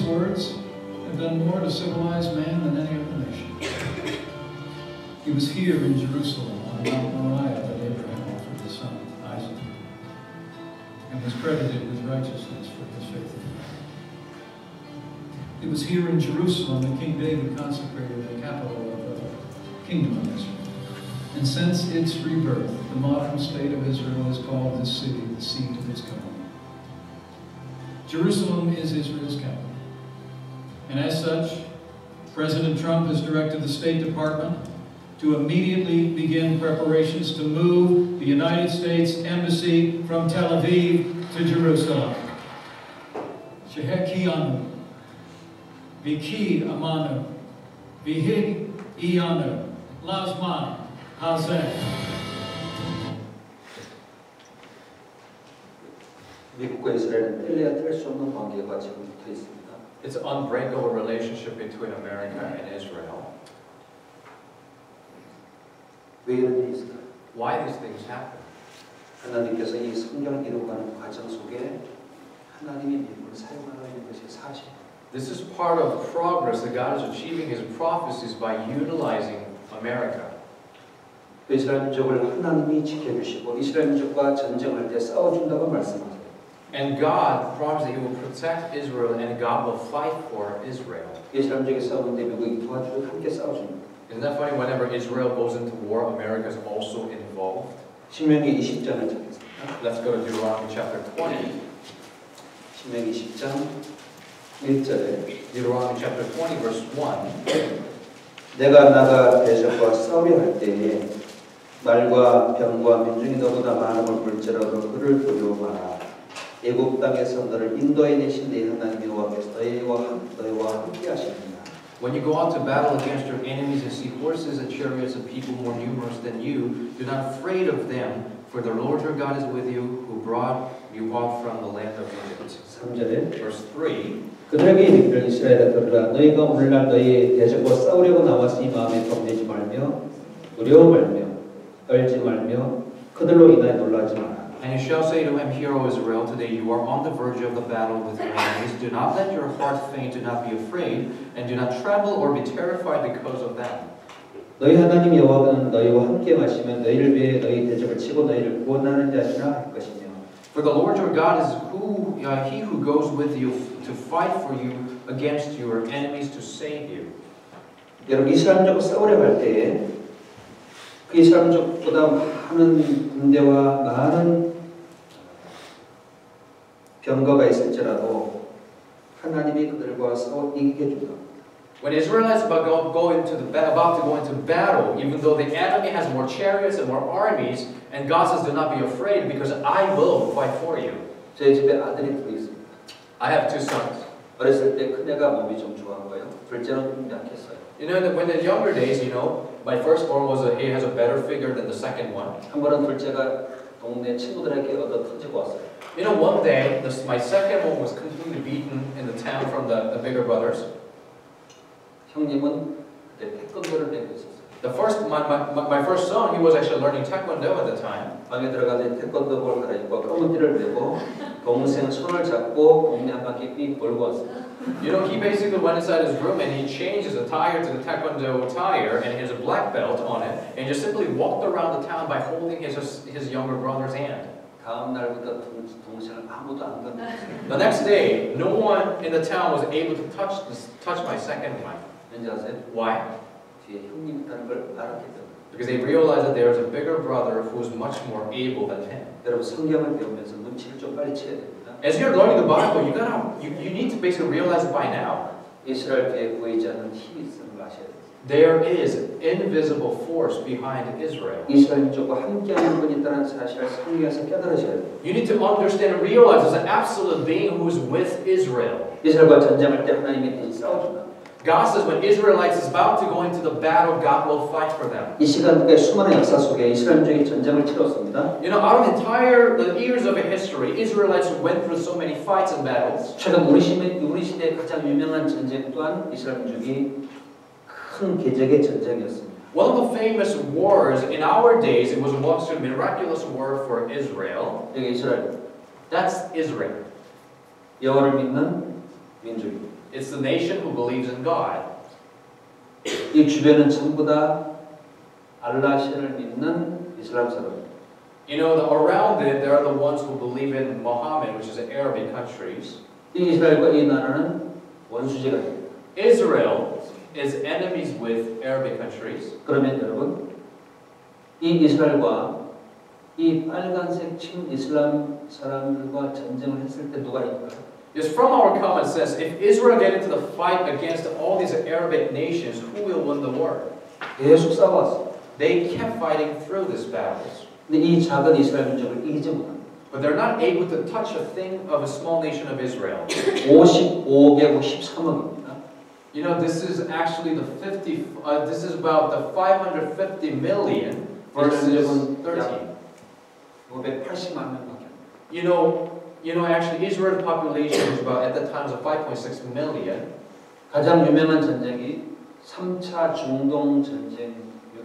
words have done more to civilize man than any other nation. He was here in Jerusalem on Mount Moriah that Abraham offered his son, Isaac, and was credited with righteousness for his faith. It was here in Jerusalem that King David consecrated the capital of the kingdom of Israel. And since its rebirth, the modern state of Israel has called this city the seat of its government. Jerusalem is Israel's capital. And as such, President Trump has directed the State Department to immediately begin preparations to move the United States Embassy from Tel Aviv to Jerusalem. Sheheki anu, viki amanu, vihig ianu, lazman hazeh. 미국과 이스라엘은 뗄래야 뗄 수 없는 관계가 지금 붙어 있습니다. It's an unbreakable relationship between America and Israel. 왜 이런 일이 있을까요? Why these things happen? 하나님께서 이 성경을 이루어가는 과정 속에 하나님이 미국을 사용하고 있는 것이 사실. This is part of the progress that God is achieving His prophecies by utilizing America. 이스라엘 민족을 하나님이 지켜주시고 이스라엘 민족과 전쟁할 때 싸워준다고 말씀하세요. And God promised that He will protect Israel and God will fight for Israel. 이스라엘 민족이 싸우는데 미국이 도와주고 함께 싸워줍니다. Isn't that funny? Whenever Israel goes into war, America is also involved. 신명기 20장을 찾겠습니다. Let's go to Deuteronomy chapter 20. 신명기 20장 1절에 Deuteronomy chapter 20, verse 1. 내가 나가 대적과 싸우려 할 때에 말과 병과 민중이 너보다 많음을 볼지라도 그를 두려워 마라. 애굽 땅에서 너를 인도해 내신 네 하나님 여호와께서 너희와 함께 하시느니라. When you go out to battle against your enemies and see horses and chariots and people more numerous than you, do not be afraid of them, for the Lord your God is with you, who brought you out from the land of Egypt. 3절에 Verse 3. 그들에게 이르기를 이스라엘아 들으라. 너희가 오늘날 너희의 대적과 싸우려고 나왔으니 마음에 겁내지 말며 두려워 말며 떨지 말며 그들로 인하여 놀라지 마라. And you shall say to him, Hear, O Israel, today you are on the verge of the battle with your enemies. Do not let your heart faint, do not be afraid, and do not tremble or be terrified because of them. 너희 하나님 여호와는 너희와 함께 하시면 너희를 위해 너희 대적을 치고 너희를 구원하는 자시라 할 것이며. For the Lord your God is He who goes with you to fight for you against your enemies to save you. 여러분 이스라엘족과 싸우려 할 때에 그 이스라엘족보다 많은 군대와 많은 병거가 있을지라도 하나님이 그들과 싸워 이기게 해준다. When Israelites about to go into battle, even though the enemy has more chariots and more armies, and God says, "Do not be afraid, because I will fight for you." 제 집에 아들이 둘이 있습니다. I have two sons. 어렸을 때 큰애가 몸이 좀 좋은 거예요. 둘째는 좀 약했어요. You know, when in younger days, my firstborn he has a better figure than the second one. 한 번은 둘째가 동네 친구들에게 얻어 터지고 왔어요. One day, my second one was completely beaten in the town from the bigger brothers. 형님은 그때 태권도를 배우고 있었어요. My first son, he was actually learning taekwondo at the time. 방에 들어가서 태권도복을 갈아입고 검은 띠를 메고 동생 손을 잡고 동네 한 바퀴 삥 돌고 왔어요. He basically went inside his room and he changed his attire to the taekwondo attire and he has a black belt on it and just simply walked around the town by holding his younger brother's hand. 다음 날부터 동생을 아무도 안 건드렸어요. The next day, no one in the town was able to touch my second one. 왠지 아세요? Why? 뒤에 형님 있다는 걸 알았기 때문에. Because they realized that there is a bigger brother who is much more able than him. 여러분 성경을 배우면서 눈치를 좀 빨리 채야 됩니다. As you're learning the Bible, you need to basically realize it by now. 이스라엘 교회에 보이지 않는 힘이 있음을 아셔야 됩니다. There is invisible force behind Israel. 이스라엘 민족과 함께하는 분이 있다는 사실을 성경에서 깨달으셔야 돼요. You need to understand and realize there's an absolute being who is with Israel. 이스라엘과 전쟁할 때 하나님이 대신 싸워준다. God says when Israelites is about to go into the battle, God will fight for them. 이 시간대 수많은 역사 속에 이스라엘 민족이 전쟁을 치렀습니다. Out of the years of history, Israelites went through so many fights and battles. 최근 우리 시대의 가장 유명한 전쟁 또한 이스라엘 민족이 큰 기적의 전쟁이었습니다. One of the famous wars in our days, it was a miraculous war for Israel. 여기 이스라엘. That's Israel. 여호와를 믿는 민족입니다. It's the nation who believes in God. 이 주변은 전부 다 알라신을 믿는 이슬람 사람. You know, around it, there are the ones who believe in Muhammad, which is the Arabic countries. 이 이스라엘과 이 나라는 원수제가 됩니다. Israel is enemies with Arabic countries. 그러면 여러분, 이 이스라엘과 이 빨간색 친 이슬람 사람들과 전쟁을 했을 때 누가 이길까요? Yes, from our common sense, if Israel get into the fight against all these Arabic nations, who will win the war? 계속 싸워왔어. They kept fighting through these battles. 근데 이 작은 이스라엘 민족을 이기지 못합니다. But they're not able to touch a thing of a small nation of Israel. 55개국 13억입니다. You know, this is actually this is about the 550 million versus 13. 580만 명밖에. You know, actually, Israel's population was about, at the time, was 5.6 million. 가장 유명한 전쟁이 3차 중동 전쟁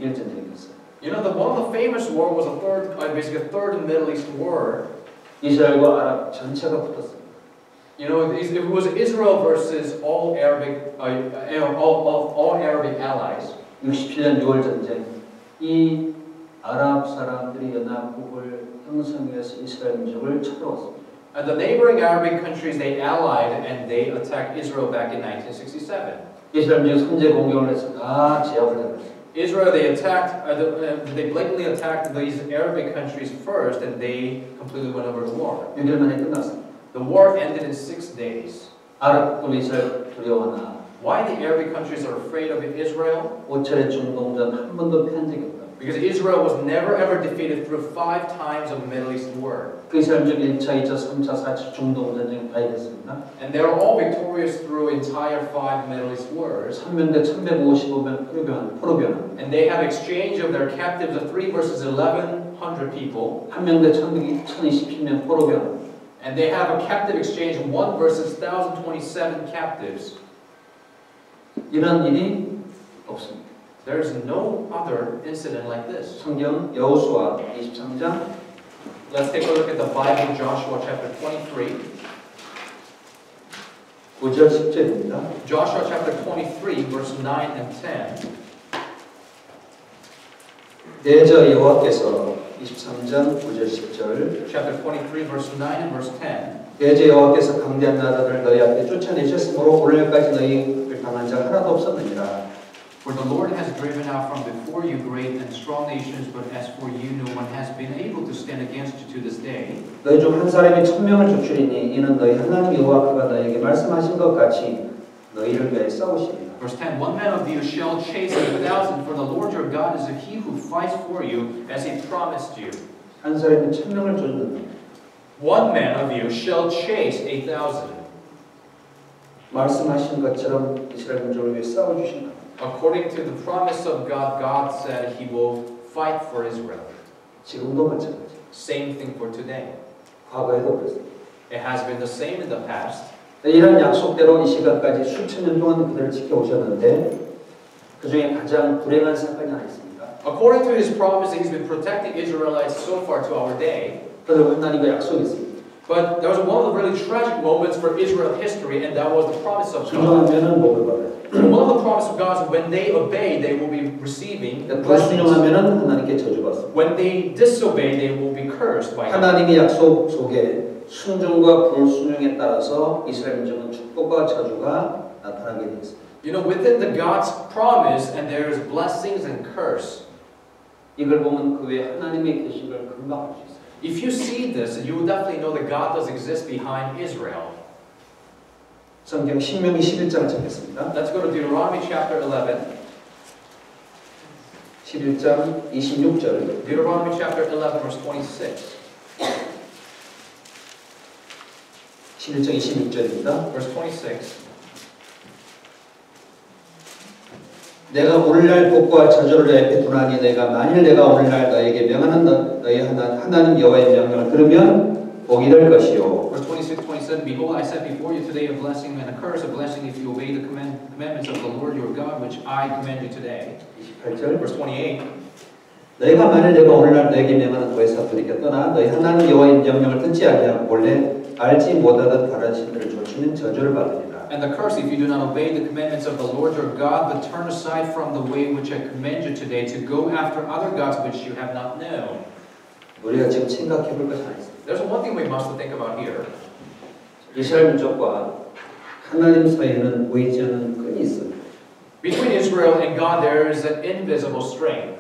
6.1 전쟁이었어요. You know, one of the famous war was basically a third Middle East war. 이스라엘과 아랍 전체가 붙었습니다. You know, it was Israel versus all Arabic allies. 67년 6월 전쟁, 이 아랍 사람들이 연합국을 형성해서 이스라엘 민족을 쳐들어왔습니다. And the neighboring Arabic countries, they allied and they attacked Israel back in 1967. 이스라엘 민족 선제 공격을 해서 다 제압을 해버렸습니다. Israel, they blatantly attacked these Arabic countries first, and they completely went over the war. 6일 만에 끝났습니다. The war ended in 6 days. 아랍도 이스라엘 두려워하나 Why the Arabic countries are afraid of Israel? 5차례 중동전 한 번도 패한 적이 없다. Because Israel was never ever defeated through 5 times of Middle East war. 그 이스라엘 민족 1차, 2차, 3차, 4차 중동 전쟁 다 이겼습니다. And they are all victorious through entire 5 Middle East wars. 3명대 1155명 포로교환. And they have exchange of their captives of 3 versus 1,100 people. 1명대 1027명 포로교환. And they have a captive exchange of 1 versus 1,027 captives. 이런 일이 없습니다. There's no other incident like this. 성경 여호수아 23장. Let's take a look at the Bible, Joshua chapter 23. 9절 10절입니다. Joshua chapter 23, verse 9 and 10. 대저 여호와께서 23장 9절 10절. Chapter 23, verse 9 and verse 10. 대저 여호와께서 강대한 나라들을 너희 앞에 쫓아내셨으므로 오늘까지 너희를 당한 자 하나도 없었느니라. For the Lord has driven out from before you great and strong nations, but as for you, no one has been able to stand against you to this day. 너희 중 한 사람이 1000명을 쫓으리니 이는 너희 하나님 여호와가 너희에게 말씀하신 것 같이 너희를 위해 싸우시리라. Verse 10, one man of you shall chase 1,000, for the Lord your God is he who fights for you, as he promised you. 한 사람이 1000명을 쫓는다. One man of you shall chase 1,000. 말씀하신 것처럼 이스라엘 민족을 위해 싸워주신다. According to the promise of God, God said he will fight for Israel. 지금도 마찬가지. Same thing for today. 과거에도 그랬습니다. It has been the same in the past. 이런 약속대로 이 시간까지 수천 년 동안 그들을 지켜오셨는데 그 중에 가장 불행한 사건이 하나 있습니다. According to his promise, he's been protecting Israelites so far to our day. 그들과 하나님과 약속이 있습니다. But there was one of the really tragic moments for Israel history, and that was the promise of God. 순종하면은 복을 받아요. One of the promises of God is when they obey, they will be receiving blessings. 불순종하면은 하나님께 저주받습니다. When they disobey, they will be cursed by God. 하나님의 약속 속에 순종과 불순종에 따라서 이스라엘 민족은 축복과 저주가 나타나게 되어 있습니다. You know, within the God's promise, and there is blessings and curse. 이걸 보면 그 외에 하나님의 계시를 금방 알 수 있어요. If you see this, you will definitely know that God does exist behind Israel. 성경 신명기 11장을 찾겠습니다. Let's go to Deuteronomy chapter 11. 11장 26절. Deuteronomy chapter 11, verse 26. 11장 26절입니다. Verse 26. 내가 오늘날 복과 저주를 너희 앞에 두나니 내가 만일 내가 오늘날 너에게 명하는 너희 하나님 여호와의 명령을 들으면 복이 될 것이요. Verse 26, 27. Behold, I set before you today a blessing and a curse. A blessing if you obey the commandments of the Lord your God, which I command you today. 28절. Verse 28. 너희가 만일 내가 오늘날 너에게 명하는 도의 사투리께 떠나 너희 하나님 여호와의 명령을 듣지 아니하고 본래 알지 못하던 다른 신들을 좇으면 저주를 받으리라. And the curse, if you do not obey the commandments of the Lord your God, but turn aside from the way which I command you today to go after other gods which you have not known. 우리가 지금 생각해 볼 것이 하나 있습니다. There's one thing we must think about here. 이스라엘 민족과 하나님 사이에는 보이지 않는 끈이 있어요. Between Israel and God, there is an invisible string.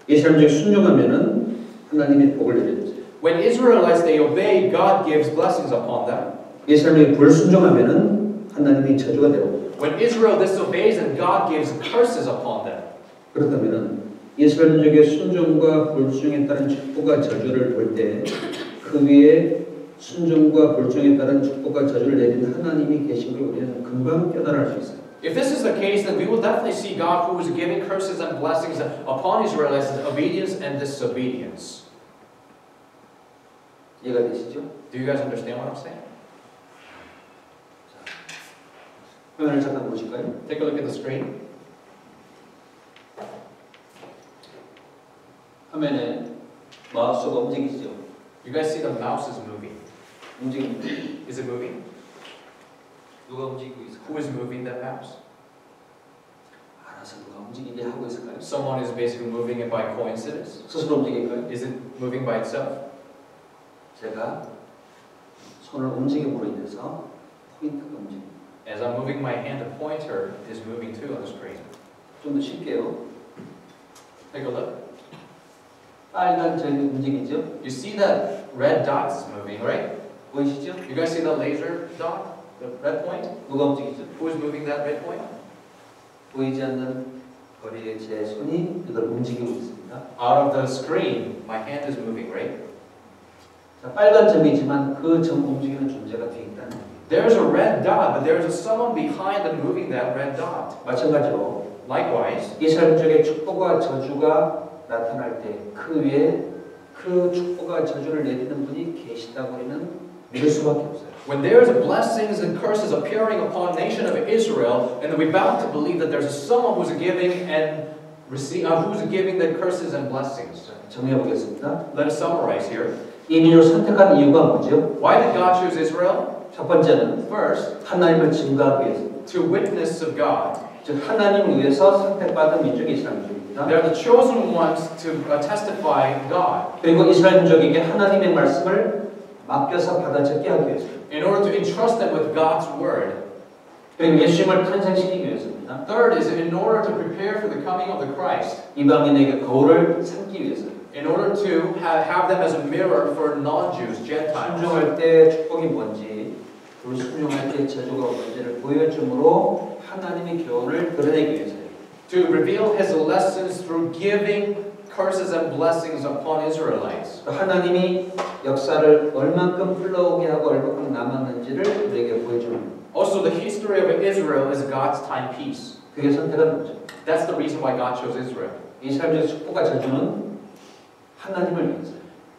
이스라엘 민족이 순종하면은 하나님이 복을 내려주세요. When Israelites, they obey, God gives blessings upon them. 이스라엘 민족이 불순종하면은 하나님이 저주가 되고. When Israel disobeys, and God gives curses upon them. 그렇다면은 이스라엘 민족의 순종과 불순종에 따른 축복과 저주를 볼 때 그 위에 순종과 불순종에 따른 축복과 저주를 내린 하나님이 계신 걸 우리는 금방 깨달을 수 있어요. If this is the case, then we will definitely see God who is giving curses and blessings upon Israelites' obedience and disobedience. 이해가 되시죠? Do you guys understand what I'm saying? 화면을 잠깐 보실까요? Take a look at the screen. 화면에 마우스가 움직이죠. You guys see the mouse is moving. 움직입니다. Is it moving? 누가 움직이고 있을까요? Who is moving that mouse? 알아서 누가 움직이게 하고 있을까요? Someone is basically moving it by coincidence. 스스로 움직일까요? Is it moving by itself? 제가 손을 움직임으로 인해서 포인트가 움직입니다. As I'm moving my hand, the pointer is moving too on the screen. 좀 더 쉽게요. Take a look. 빨간 점이 움직이죠? You see that red dot is moving, right? 보이시죠? You guys see the laser dot? The red point? 누가 움직이죠? Who is moving that red point? 보이지 않는 거리에 제 손이 이걸 움직이고 있습니다. Out of the screen, my hand is moving, right? 자, 빨간 점이지만 그 점 움직이는 존재가 뒤에 있다는 거예요. There's a red dot, but there's someone behind and moving that red dot. 마찬가지로 Likewise, 이스라엘 민족의 축복과 저주가 나타날 때 그 위에 그 축복과 저주를 내리는 분이 계시다고 우리는 믿을 수밖에 없어요. when there's blessings and curses appearing upon the nation of Israel, and we're bound to believe that there's someone who's giving and who's giving the curses and blessings. 정리해 보겠습니다. Let us summarize here. 이 민족을 선택한 이유가 뭐죠? Why did God choose Israel? 첫 번째는 First, 하나님을 증거하기 위해서. to witness of God. 즉 하나님을 위해서 선택받은 민족이 이스라엘 민족입니다. They're the chosen ones to testify God. 그리고 이스라엘 민족에게 하나님의 말씀을 맡겨서 받아적게 하기 위해서. In order to entrust them with God's word. 그리고 예수님을 탄생시키기 위해서입니다. Third is in order to prepare for the coming of the Christ. 이방인에게 거울을 삼기 위해서. In order to have them as a mirror for non-Jews, Gentiles. 순종할 때 축복이 뭔지, 불순종할 때 저주가 뭔지를 보여줌으로 하나님의 교훈을 드러내기 위해서요. To reveal His lessons through giving curses and blessings upon Israelites. 하나님이 역사를 얼만큼 흘러오게 하고 얼만큼 남았는지를 우리에게 보여줍니다. Also, the history of Israel is God's timepiece. 그게 선택한 거죠. That's the reason why God chose Israel. 이스라엘의 축복과 저주는 하나님을 위해서요.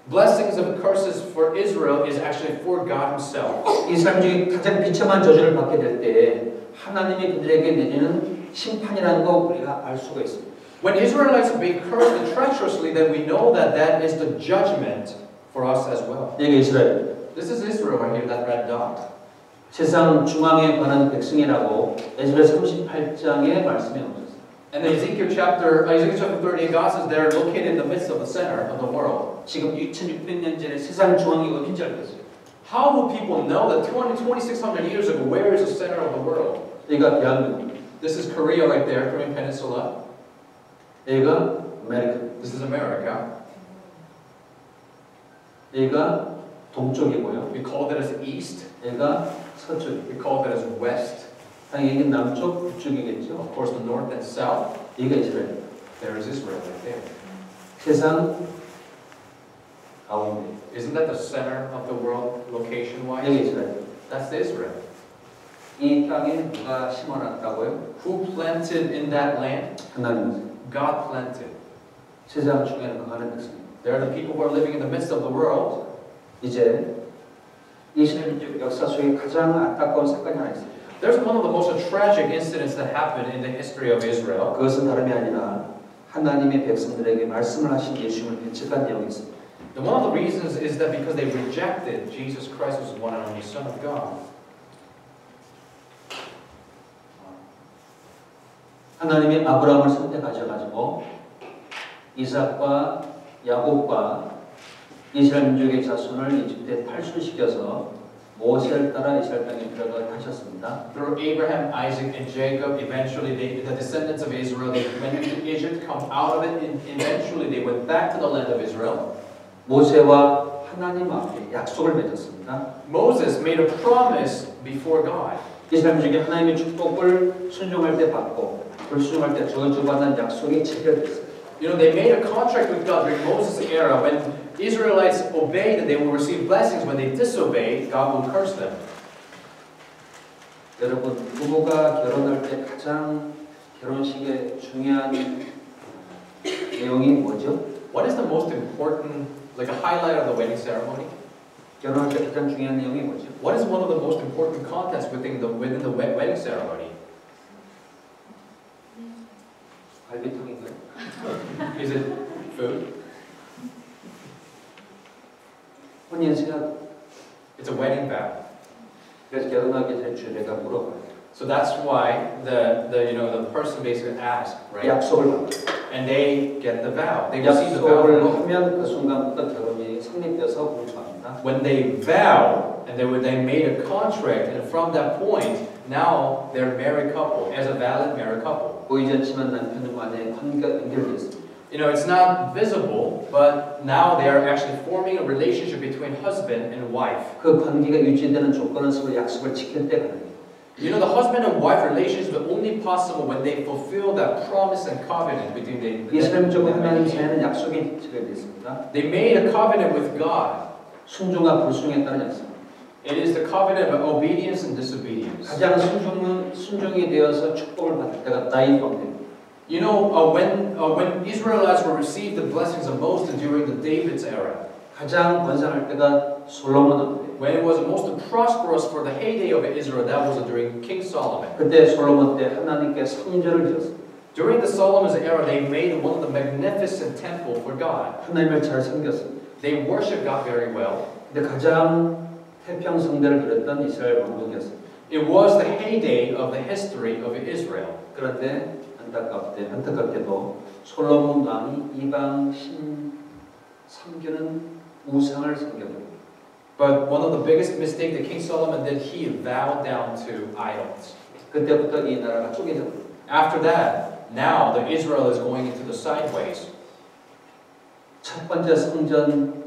Blessings and curses for Israel is actually for God Himself. 이스라엘족이 가장 비참한 저주를 받게 될 때 하나님이 그들에게 내리는 심판이라는 거 우리가 알 수가 있습니다. When Israelites are being cursed treacherously, then we know that that is the judgment for us as well. 이게 이스라엘. This is Israel right here, that red dot. 세상 중앙에 관한 백성이라고 에스겔 38장에 말씀이 없었어요. And then Ezekiel chapter 38, God says they're located in the midst of the center of the world. 지금 2600년 전에 세상 중앙이 어딘지 알겠어요? How will people know that 2,600 years ago, where is the center of the world? 여기가 대한민국. This is Korea right there, Korean Peninsula. 여기가 아메리카. This is America. 여기가 동쪽이고요. We call that as east. 여기가 서쪽이고. We call that as west. 여기 남쪽, 북쪽이겠죠. Of course, the north and south. 여기가 이스라엘. There is Israel right there. 세상 가운데. Isn't that the center of the world, location-wise? 여기 이스라엘. That's Israel. 이 땅에 누가 심어놨다고요? Who planted in that land? 하나님이세요. God planted. 세상 중에는 거하는 백성입니다. They're the people who are living in the midst of the world. 이제 이스라엘 민족 역사 속에 가장 안타까운 사건이 하나 있습니다. There's one of the most tragic incidents that happened in the history of Israel. 그것은 다름이 아니라 하나님의 백성들에게 말씀을 하신 예수님을 배척한 내용이 있습니다. And one of the reasons is that because they rejected Jesus Christ as the one and only Son of God. 하나님이 아브라함을 선택하셔가지고 이삭과 야곱과 이스라엘 민족의 자손을 이집트에 탈출시켜서 모세를 따라 이스라엘 땅에 들어가게 하셨습니다. Through Abraham, Isaac, and Jacob, eventually the descendants of Israel, they went into Egypt, come out of it, and eventually they went back to the land of Israel. 모세와 하나님 앞에 약속을 맺었습니다. Moses made a promise before God. 이스라엘 민족이 하나님의 축복을 순종할 때 받고 불순종할 때 저주받는 약속이 체결됐어요. You know, they made a contract with God during Moses' era. When Israelites obeyed, they will receive blessings. When they disobeyed, God will curse them. 여러분, 부부가 결혼할 때 가장 결혼식의 중요한 내용이 뭐죠? What is the most important, like a highlight of the wedding ceremony? 결혼할 때 가장 중요한 내용이 뭐죠? What is one of the most important contents within the wedding ceremony? 갈비탕인가요? Is it food? 혼인세약. It's a wedding vow. 그래서 결혼하기 전에 주례가 물어봐요. So that's why the person basically asks, right? 약속을 받아요. And they get the vow. They receive the vow. 약속을 하면 그 순간부터 결혼이 성립돼서 공수합니다. When they vow and they made a contract, and from that point, now they're a married couple, as a valid married couple. 보이지 않지만 남편과 아내의 관계가 연결됐습니다. You know, it's not visible, but now they are actually forming a relationship between husband and wife. 그 관계가 유지되는 조건은 서로 약속을 지킬 때 가능해요. You know, the husband and wife relationship is only possible when they fulfill that promise and covenant between the. 이스라엘 민족과 하나님 사이에는 약속이 체결됐습니다. They made a covenant with God. 순종과 불순종에 따른 약속. It is the covenant of obedience and disobedience. 가장 순종이 되어서 축복을 받을 때가 다윗 왕입니다. You know, when Israelites were received the blessings of Moses during the David's era, 가장 번성할 때가 솔로몬 왕입니다. when it was most prosperous for the heyday of Israel, that was during King Solomon. 그때 솔로몬 때 하나님께 성전을 지었습니다. During the Solomon's era, they made one of the magnificent temple for God. 하나님을 잘 섬겼습니다. They worshiped God very well. 근데 가장 태평성대를 누렸던 이스라엘 왕국이었습니다. It was the heyday of the history of Israel. 그런데 안타깝게도 솔로몬 왕이 이방 신 섬기는 우상을 섬겨버립니다. But one of the biggest mistakes that King Solomon did, he bowed down to idols. 그때부터 이 나라가 쪼개져버립니다. After that, now the Israel is going into the sideways. 첫 번째 성전은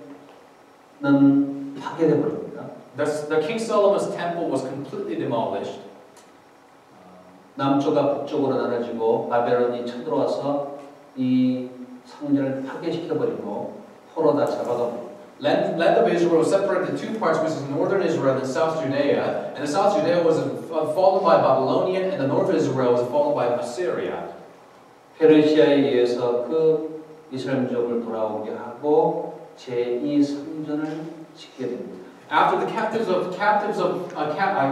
파괴돼 버립니다. The King Solomon's temple was completely demolished. 남쪽과 북쪽으로 나눠지고 바벨론이 쳐들어와서 이 성전을 파괴시켜 버리고 포로 다 잡아가고. Land of Israel was separated into two parts, which is northern Israel and south Judea. And the south Judea was fallen by Babylonian, and the north of Israel was fallen by Assyria. 페르시아에 의해서 그 이스라엘 민족을 돌아오게 하고 제2 성전을 짓게 됩니다. After the captives of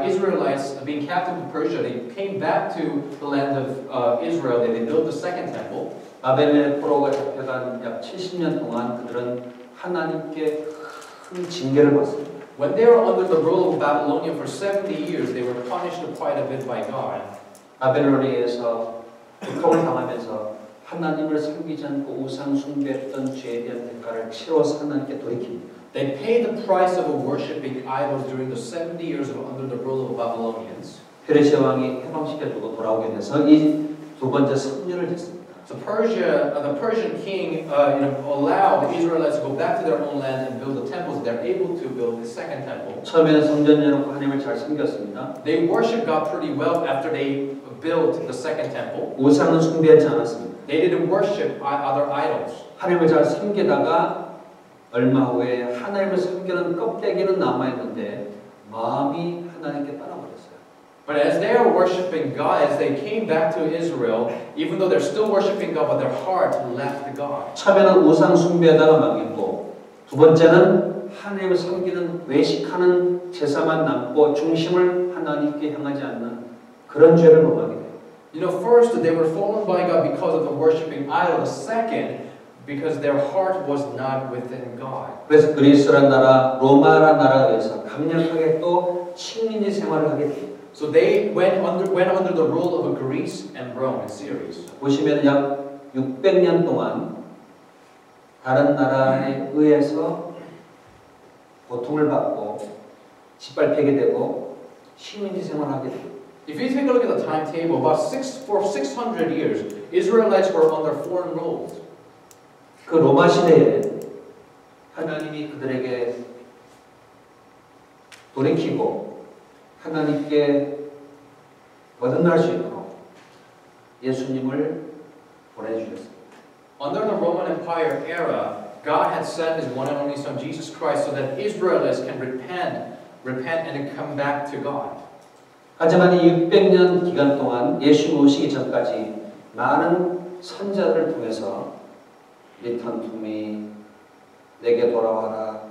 Israelites being captive in Persia, they came back to the land of Israel. They built the second temple. 바벨론의 포로가 잡혀간 약 70년 동안 그들은 하나님께 큰 징계를 받습니다. When they were under the rule of Babylonia for 70 years, they were punished quite a bit by God. 바벨론에 의해서 고통을 당하면서 하나님을 섬기지 않고 우상 숭배했던 죄에 대한 대가를 치러서 하나님께 돌이킵니다. They paid the price of worshiping idols during the 70 years under the rule of Babylonians. 페르시아 왕이 해방시켜주고 돌아오게 돼서 이 두 번째 성전을 짓습니다. So the Persian king allowed the Israelites to go back to their own land and build the temples. They're able to build the second temple. 처음에는 성전 열어놓고 하나님을 잘 섬겼습니다. They worshiped God pretty well after they built the second temple. 우상은 숭배하지 않았습니다. They didn't worship other idols. 하나님을 잘 섬기다가 얼마 후에 하나님을 섬기는 껍데기는 남아있는데 마음이 하나님께 떠나버렸어요. But as they are worshiping God, as they came back to Israel, even though they're still worshiping God, but their heart left God. 처음에는 우상 숭배하다가 망했고 두 번째는 하나님을 섬기는 외식하는 제사만 남고 중심을 하나님께 향하지 않는 그런 죄를 범하게 돼요. You know, first they were fallen by God because of the worshiping idol. The second, because their heart was not within God. 그래서 그리스라는 나라, 로마라는 나라에 의해서 강력하게 또 식민지 생활을 하게 됩니다. So they went under the rule of Greece and Rome in series. 보시면 약 600년 동안 다른 나라에 의해서 고통을 받고 짓밟히게 되고 식민지 생활하게 되고 If you take a look at the timetable, for 600 years, Israelites were under foreign rules. 그 로마 시대에 하나님이 그들에게 돌이키고 하나님께 거듭날 수 있도록 예수님을 보내주셨습니다. Under the Roman Empire era, God had sent His one and only Son, Jesus Christ, so that Israelites can repent and come back to God. 하지만 이 600년 기간 동안 예수 오시기 전까지 많은 선자들을 통해서 Return to me, 내게 돌아와라,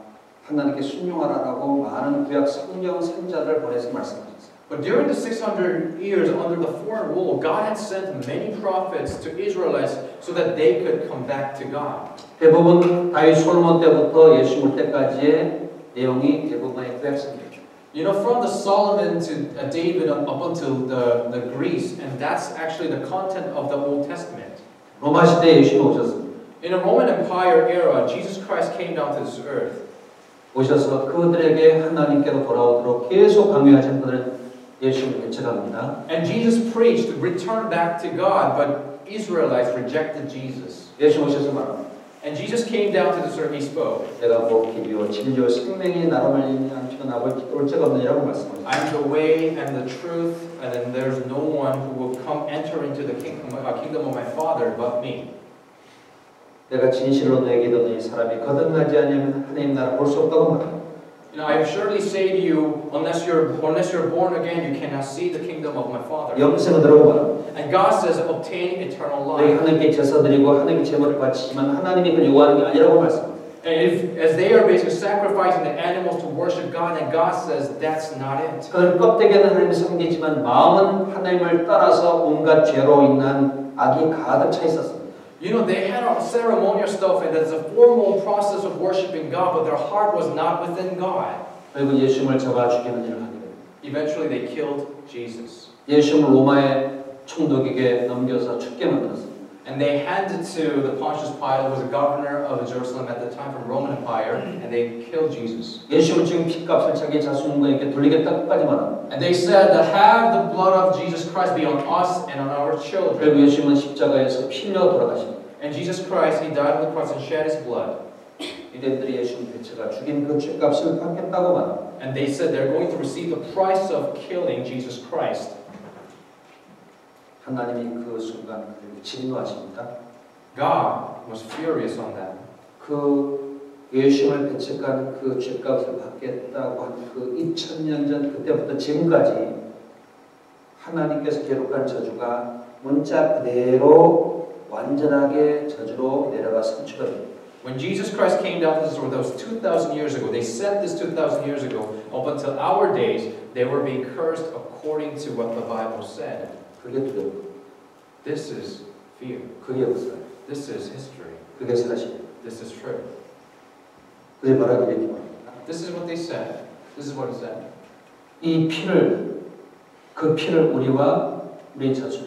하나님께 순종하라라고 많은 구약 성경 선자들을 보내서 말씀하셨어요. But during the 600 years under the foreign rule, God had sent many prophets to Israelites so that they could come back to God. 대부분 다윗 솔로몬 때부터 예수 올 때까지의 내용이 대부분의 구약 성경이죠. You know, from the Solomon to David up until the Greece, and that's actually the content of the Old Testament. 로마 시대에 예수님 오셨습니다. In the Roman Empire era, Jesus Christ came down to this earth. 오셔서 그들에게 하나님께로 돌아오도록 계속 강요하신 분을 예수님을 배척합니다. And Jesus preached to return back to God, but Israelites rejected Jesus. 예수 오셔서 말합니다. And Jesus came down to this earth, He spoke. 내가 곧 길이요 진리요 생명이 나로 말미암아 한 피가 나올 자가 없느니라고 말씀하셨습니다. I am the way and the truth, and then there's no one who will enter into the kingdom of my Father but me. 내가 진실로 너에게 이르노니 사람이 거듭나지 아니하면 하나님 나라 볼 수 없다고 말합니다. You know, I surely say to you, unless you're born again, you cannot see the kingdom of my Father. 영생을 들어고 말합니다. And God says, obtain eternal 너희 life. 하나님께 제사 드리고 하나님께 제물을 바치지만 하나님이 그걸 요구하는 게 아니라고 말씀합니다. And as they are basically sacrificing the animals to worship God, and God says that's not it. 그들 껍데기는 하나님을 섬기지만 마음은 하나님을 따라서 온갖 죄로 인한 악이 가득 차 있었습니다. You know, they had a ceremonial stuff, and there's a formal process of worshiping God, but their heart was not within God. 그리고 예수님을 잡아 죽이는 일을 하게 됩니다. Eventually, they killed Jesus. 예수님을 로마의 총독에게 넘겨서 죽게 만들었습니다. And they handed to the Pontius Pilate, who was the governor of Jerusalem at the time from Roman Empire, and they killed Jesus. 예수님을 지금 핏값을 자기 자손에게 돌리겠다까지 말합니다. And they said that have the blood of Jesus Christ be on us and on our children. 그리고 예수님은 십자가에서 피 흘려 돌아가십니다. And Jesus Christ, He died on the cross and shed His blood. 유대인들이 예수님 배척가 죽인 그 죄값을 받겠다고 말합니다. And they said they're going to receive the price of killing Jesus Christ. 하나님이 그 순간 그리고 진노하십니다. God was furious on that. 그 예수님을 배척한 그 죄값을 받겠다고 한 그 2000년 전 그때부터 지금까지 하나님께서 기록한 저주가 문자 그대로 완전하게 저주로 내려가 성취됩니다. When Jesus Christ came down to this world, that was 2,000 years ago. They said this 2,000 years ago. Up until our days, they were being cursed according to what the Bible said. 그게 두려워. This is fear. 그게 역사예요. This is history. 그게 사실이에요. This is true. 그게 말하기 이렇게 말합니다. This is what they said. This is what it said. 이 피를 그 피를 우리와 우리 자손